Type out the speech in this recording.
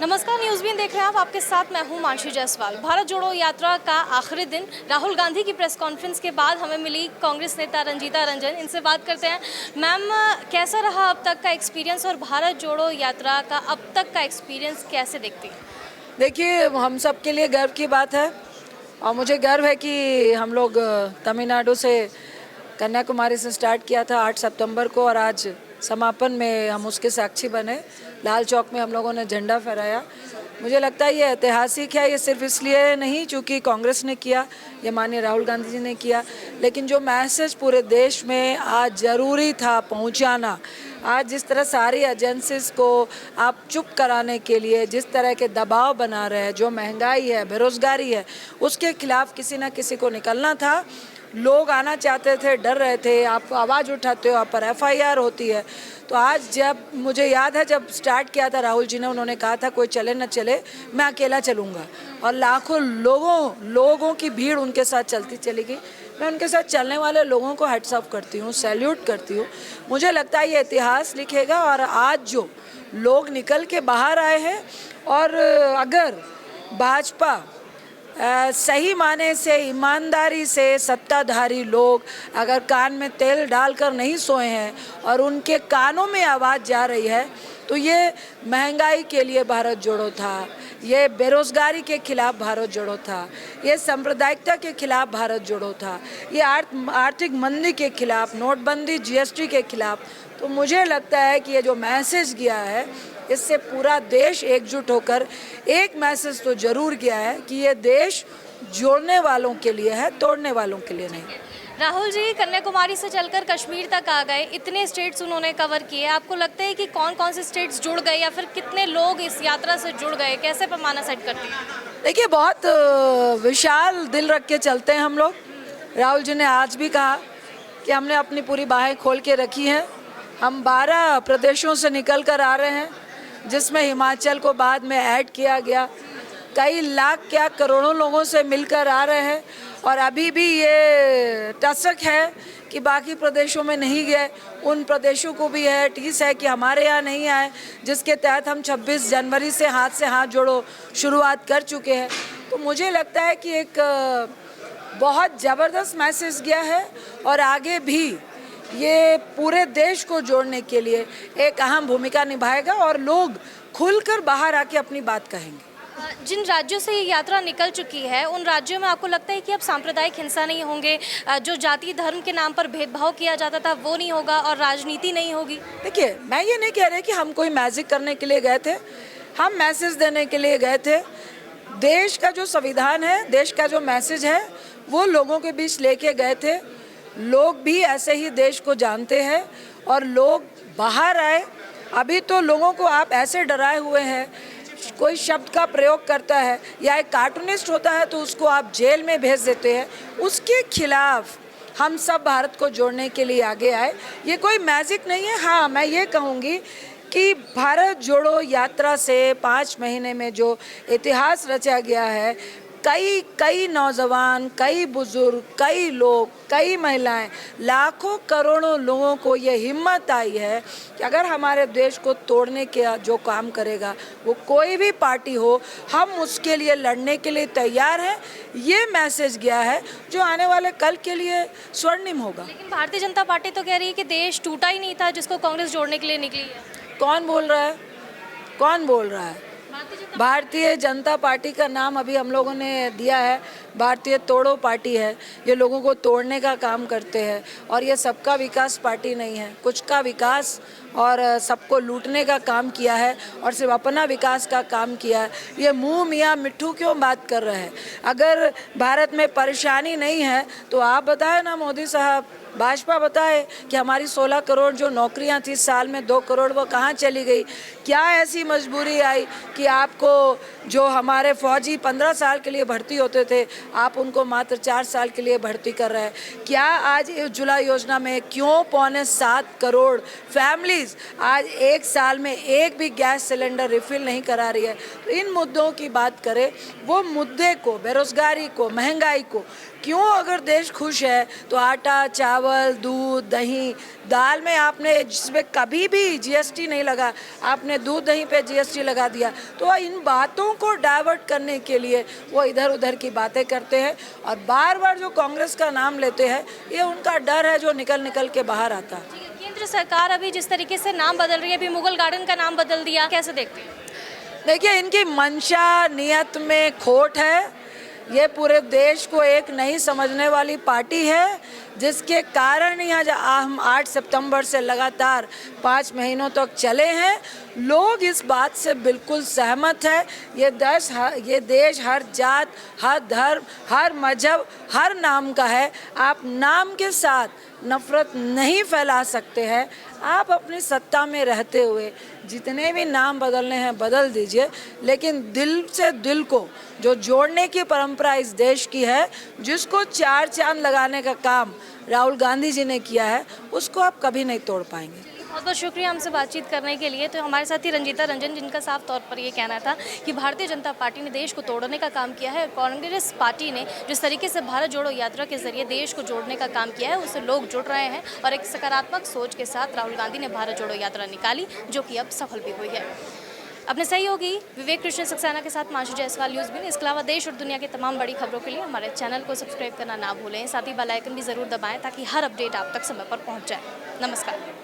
नमस्कार, news been देख रहे हैं आप। आपके साथ मैं हूं मानसी जायसवाल। भारत जोड़ो यात्रा का आखिरी दिन राहुल गांधी की प्रेस कॉन्फ्रेंस के बाद हमें मिली कांग्रेस नेता रंजीता रंजन। इनसे बात करते हैं। मैम, कैसा रहा अब तक का एक्सपीरियंस और भारत जोड़ो यात्रा का अब तक का एक्सपीरियंस कैसे देखती हैं? देखिए, हम सब के लिए गर्व की बात है और मुझे गर्व है कि हम लोग तमिलनाडु से कन्याकुमारी से स्टार्ट किया था 8 सितंबर को और आज समापन में हम उसके साक्षी बने। लाल चौक में हम लोगों ने झंडा फहराया। मुझे लगता है ये ऐतिहासिक है। ये सिर्फ इसलिए नहीं क्योंकि कांग्रेस ने किया, ये माननीय राहुल गांधी जी ने किया, लेकिन जो मैसेज पूरे देश में आज ज़रूरी था पहुंचाना, आज जिस तरह सारी एजेंसीज को आप चुप कराने के लिए जिस तरह के दबाव बना रहे हैं, जो महंगाई है, बेरोज़गारी है, उसके खिलाफ किसी ना किसी को निकलना था। लोग आना चाहते थे, डर रहे थे। आप आवाज़ उठाते हो, आप पर FIR होती है। तो आज जब मुझे याद है जब स्टार्ट किया था राहुल जी ने, उन्होंने कहा था कोई चले न चले, मैं अकेला चलूँगा, और लाखों लोगों की भीड़ उनके साथ चलती चली गई। मैं उनके साथ चलने वाले लोगों को हैट्स ऑफ करती हूँ, सैल्यूट करती हूँ। मुझे लगता है ये इतिहास लिखेगा। और आज जो लोग निकल के बाहर आए हैं, और अगर भाजपा सही माने से ईमानदारी से सत्ताधारी लोग अगर कान में तेल डालकर नहीं सोए हैं और उनके कानों में आवाज़ जा रही है, तो ये महंगाई के लिए भारत जोड़ो था, ये बेरोज़गारी के खिलाफ भारत जोड़ो था, ये सांप्रदायिकता के खिलाफ भारत जोड़ो था, ये आर्थिक मंदी के खिलाफ, नोटबंदी, GST के खिलाफ। तो मुझे लगता है कि ये जो मैसेज गया है, इससे पूरा देश एकजुट होकर एक मैसेज तो जरूर गया है कि ये देश जोड़ने वालों के लिए है, तोड़ने वालों के लिए नहीं। राहुल जी कन्याकुमारी से चलकर कश्मीर तक आ गए, इतने स्टेट्स उन्होंने कवर किए। आपको लगता है कि कौन कौन से स्टेट्स जुड़ गए या फिर कितने लोग इस यात्रा से जुड़ गए? कैसे पैमाना सेट करती हैं? देखिए, बहुत विशाल दिल रख के चलते हैं हम लोग। राहुल जी ने आज भी कहा कि हमने अपनी पूरी बाहें खोल के रखी हैं। हम 12 प्रदेशों से निकल कर आ रहे हैं, जिसमें हिमाचल को बाद में ऐड किया गया। कई लाख क्या करोड़ों लोगों से मिलकर आ रहे हैं, और अभी भी ये टसक है कि बाकी प्रदेशों में नहीं गए। उन प्रदेशों को भी है टीस है कि हमारे यहाँ नहीं आए, जिसके तहत हम 26 जनवरी से हाथ जोड़ो शुरुआत कर चुके हैं। तो मुझे लगता है कि एक बहुत ज़बरदस्त मैसेज गया है, और आगे भी ये पूरे देश को जोड़ने के लिए एक अहम भूमिका निभाएगा और लोग खुलकर बाहर आके अपनी बात कहेंगे। जिन राज्यों से ये यात्रा निकल चुकी है, उन राज्यों में आपको लगता है कि अब सांप्रदायिक हिंसा नहीं होंगे, जो जाति धर्म के नाम पर भेदभाव किया जाता था वो नहीं होगा, और राजनीति नहीं होगी? देखिए, मैं ये नहीं कह रही कि हम कोई मैजिक करने के लिए गए थे, हम मैसेज देने के लिए गए थे। देश का जो संविधान है, देश का जो मैसेज है, वो लोगों के बीच लेके गए थे। लोग भी ऐसे ही देश को जानते हैं और लोग बाहर आए। अभी तो लोगों को आप ऐसे डराए हुए हैं, कोई शब्द का प्रयोग करता है या एक कार्टूनिस्ट होता है तो उसको आप जेल में भेज देते हैं। उसके खिलाफ हम सब भारत को जोड़ने के लिए आगे आए। ये कोई मैजिक नहीं है। हाँ, मैं ये कहूँगी कि भारत जोड़ो यात्रा से 5 महीने में जो इतिहास रचा गया है, कई नौजवान, कई बुजुर्ग, कई लोग, कई महिलाएं, लाखों करोड़ों लोगों को ये हिम्मत आई है कि अगर हमारे देश को तोड़ने के जो काम करेगा, वो कोई भी पार्टी हो, हम उसके लिए लड़ने के लिए तैयार हैं। ये मैसेज गया है जो आने वाले कल के लिए स्वर्णिम होगा। लेकिन भारतीय जनता पार्टी तो कह रही है कि देश टूटा ही नहीं था जिसको कांग्रेस जोड़ने के लिए निकली है। कौन बोल रहा है? कौन बोल रहा है? भारतीय जनता पार्टी का नाम अभी हम लोगों ने दिया है, भारतीय तोड़ो पार्टी है। ये लोगों को तोड़ने का काम करते हैं, और ये सबका विकास पार्टी नहीं है। कुछ का विकास और सबको लूटने का काम किया है और सिर्फ अपना विकास का काम किया है। ये मुँह मियाँ मिट्ठू क्यों बात कर रहे हैं? अगर भारत में परेशानी नहीं है तो आप बताएं ना मोदी साहब, भाजपा बताए कि हमारी 16 करोड़ जो नौकरियां थी साल में 2 करोड़ वो कहाँ चली गई? क्या ऐसी मजबूरी आई कि आपको जो हमारे फौजी 15 साल के लिए भर्ती होते थे, आप उनको मात्र 4 साल के लिए भर्ती कर रहे हैं? क्या आज उज्ज्वला योजना में क्यों 6.25 करोड़ फैमिलीज आज एक साल में एक भी गैस सिलेंडर रिफिल नहीं करा रही है? तो इन मुद्दों की बात करें, वो मुद्दे को, बेरोजगारी को, महंगाई को क्यों अगर देश खुश है तो आटा, चावल, दूध, दही, दाल में आपने जिसमें कभी भी जीएसटी नहीं लगा, आपने दूध दही पे जीएसटी लगा दिया। तो इन बातों को डाइवर्ट करने के लिए वो इधर उधर की बातें करते हैं और बार बार जो कांग्रेस का नाम लेते हैं, ये उनका डर है जो निकल निकल के बाहर आता है। केंद्र सरकार अभी जिस तरीके से नाम बदल रही है, अभी मुगल गार्डन का नाम बदल दिया, कैसे देखते हैं? देखिए, इनकी मंशा नियत में खोट है। ये पूरे देश को एक नहीं समझने वाली पार्टी है, जिसके कारण ही आज हम 8 सितंबर से लगातार 5 महीनों तक चले हैं। लोग इस बात से बिल्कुल सहमत है। ये देश हर जात, हर धर्म, हर मजहब, हर नाम का है। आप नाम के साथ नफरत नहीं फैला सकते हैं। आप अपनी सत्ता में रहते हुए जितने भी नाम बदलने हैं बदल दीजिए, लेकिन दिल से दिल को जो जोड़ने की परंपरा इस देश की है, जिसको 4 चांद लगाने का काम राहुल गांधी जी ने किया है, उसको आप कभी नहीं तोड़ पाएंगे। बहुत बहुत शुक्रिया हमसे बातचीत करने के लिए। तो हमारे साथ ही रंजीता रंजन, जिनका साफ तौर पर ये कहना था कि भारतीय जनता पार्टी ने देश को तोड़ने का काम किया है। कांग्रेस पार्टी ने जिस तरीके से भारत जोड़ो यात्रा के जरिए देश को जोड़ने का काम किया है, उससे लोग जुड़ रहे हैं और एक सकारात्मक सोच के साथ राहुल गांधी ने भारत जोड़ो यात्रा निकाली, जो कि अब सफल भी हुई है। अपने सहयोगी विवेक कृष्ण सक्सेना के साथ मानसी जायसवाल, न्यूज़ बीन। इसके अलावा देश और दुनिया की तमाम बड़ी खबरों के लिए हमारे चैनल को सब्सक्राइब करना ना भूलें। साथ ही बेल आइकन भी ज़रूर दबाएं ताकि हर अपडेट आप तक समय पर पहुंच जाए। नमस्कार।